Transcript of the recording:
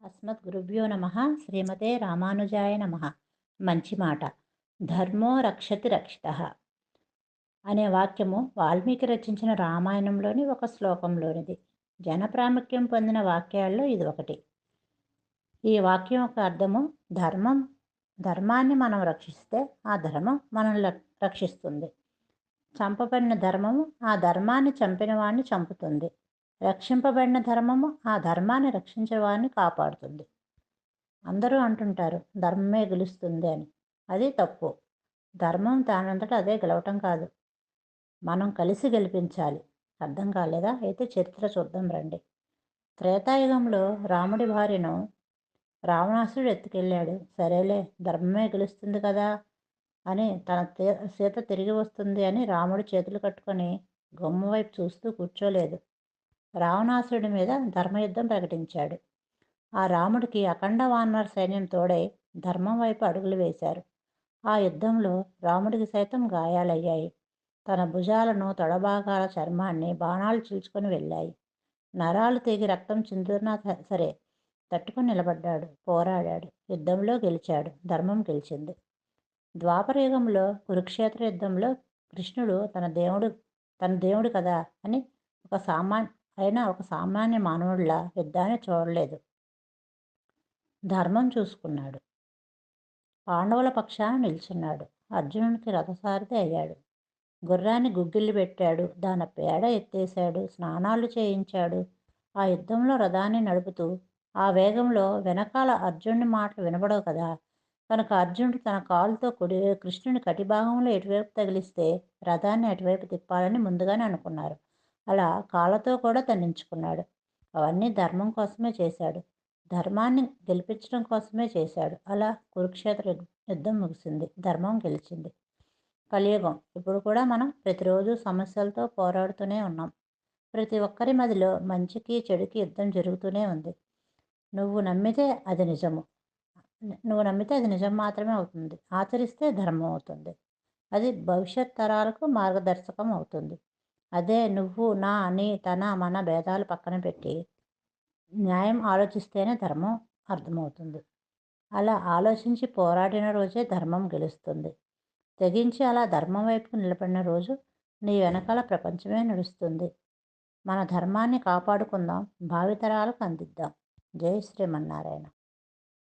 అస్మద్గురుభ్యో నమ. శ్రీమతే రామానుజాయ నమ. మంచి మాట. ధర్మో రక్షతి రక్షిత అనే వాక్యము వాల్మీకి రచించిన రామాయణంలోని ఒక శ్లోకంలోనిది. జనప్రాముఖ్యం పొందిన వాక్యాల్లో ఇది ఒకటి. ఈ వాక్యం యొక్క అర్థము ధర్మాన్ని మనం రక్షిస్తే ఆ ధర్మం మనల్ని రక్షిస్తుంది. చంపబడిన ధర్మము ఆ ధర్మాన్ని చంపిన వాడిని చంపుతుంది. రక్షింపబడిన ధర్మము ఆ ధర్మాన్ని రక్షించే వారిని కాపాడుతుంది. అందరూ అంటుంటారు ధర్మమే గెలుస్తుంది అని. అది తప్పు. ధర్మం దానంతటా అదే గెలవటం కాదు, మనం కలిసి గెలిపించాలి. అర్థం కాలేదా? అయితే చరిత్ర చూద్దాం రండి. త్రేతాయుగంలో రాముడి భార్యను రావణాసురుడు ఎత్తుకెళ్ళాడు. సరేలే, ధర్మమే గెలుస్తుంది కదా అని తన సీత తిరిగి వస్తుంది అని రాముడు చేతులు కట్టుకొని గుమ్మ వైపు చూస్తూ కూర్చోలేదు. రావణాసురుడి మీద ధర్మయుద్ధం ప్రకటించాడు. ఆ రాముడికి అఖండ వానర సైన్యం తోడై ధర్మం వైపు అడుగులు వేశారు. ఆ యుద్ధంలో రాముడికి సైతం గాయాలయ్యాయి. తన భుజాలను, తొడభాగాల చర్మాన్ని బాణాలు చీల్చుకొని వెళ్ళాయి. నరాలు తెగి రక్తం చిందున్నా సరే తట్టుకుని నిలబడ్డాడు, పోరాడాడు, యుద్ధంలో గెలిచాడు. ధర్మం గెలిచింది. ద్వాపర యుగంలో కురుక్షేత్ర యుద్ధంలో కృష్ణుడు తన దేవుడు కదా అని ఒక సామాన్య మానవుడిలా యుద్ధాన్ని చూడలేదు, ధర్మం చూసుకున్నాడు. పాండవుల పక్షాన నిల్చున్నాడు. అర్జునునికి రథసారథి అయ్యాడు. గుర్రాన్ని గుగ్గిళ్ళు పెట్టాడు, దాని పేడ ఎత్తేశాడు, స్నానాలు చేయించాడు. ఆ యుద్ధంలో రథాన్ని నడుపుతూ ఆ వేగంలో వెనకాల అర్జునుడి మాటలు వినబడవు కదా. కనుక అర్జునుడు తన కాలుతో కృష్ణుని కటిభాగంలో ఎటువైపు తగిలిస్తే రథాన్ని అటువైపు తిప్పాలని ముందుగానే అనుకున్నారు. అలా కాళ్ళతో కూడా దండించుకున్నాడు. అవన్నీ ధర్మం కోసమే చేశాడు, ధర్మాన్ని గెలిపించడం కోసమే చేశాడు. అలా కురుక్షేత్ర యుద్ధం ముగిసింది, ధర్మం గెలిచింది. కలియుగం ఇప్పుడు కూడా మనం ప్రతిరోజు సమస్యలతో పోరాడుతూనే ఉన్నాం. ప్రతి ఒక్కరి మదిలో మంచికి చెడుకి యుద్ధం జరుగుతూనే ఉంది. నువ్వు నమ్మితే అది నిజం మాత్రమే అవుతుంది. ఆచరిస్తే ధర్మం అవుతుంది. అది భవిష్యత్ తరాలకు మార్గదర్శకం అవుతుంది. అదే నువ్వు, నా, నీ, తన, మన భేదాలు పక్కన పెట్టి న్యాయం ఆలోచిస్తేనే ధర్మం అర్థమవుతుంది. అలా ఆలోచించి పోరాడిన రోజే ధర్మం గెలుస్తుంది. తెగించి అలా ధర్మం వైపుకు నిలబడిన రోజు నీ వెనకాల ప్రపంచమే నడుస్తుంది. మన ధర్మాన్ని కాపాడుకుందాం, భావితరాలకు అందిద్దాం. జై శ్రీమన్నారాయణ.